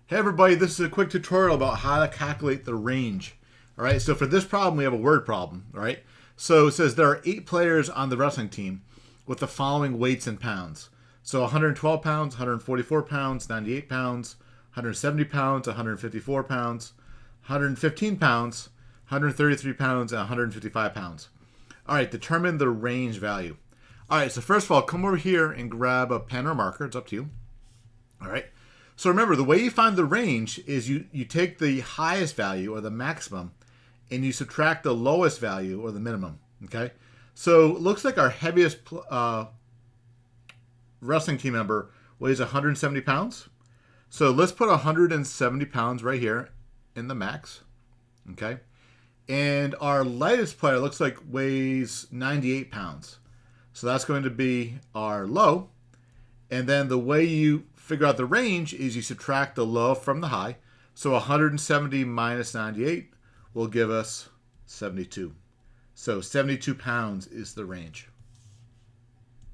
Hey everybody, this is a quick tutorial about how to calculate the range. All right, so for this problem, we have a word problem. All right, so it says there are 8 players on the wrestling team with the following weights in pounds. So 112 pounds, 144 pounds, 98 pounds, 170 pounds, 154 pounds, 115 pounds, 133 pounds, and 155 pounds. All right, determine the range value. All right, so first of all, come over here and grab a pen or marker. It's up to you. All right. So remember, the way you find the range is you take the highest value or the maximum and you subtract the lowest value or the minimum. Okay. So it looks like our heaviest wrestling team member weighs 170 pounds. So let's put 170 pounds right here in the max. Okay. And our lightest player looks like weighs 98 pounds. So that's going to be our low. And then the way you figure out the range is you subtract the low from the high. So 170 minus 98 will give us 72. So 72 pounds is the range.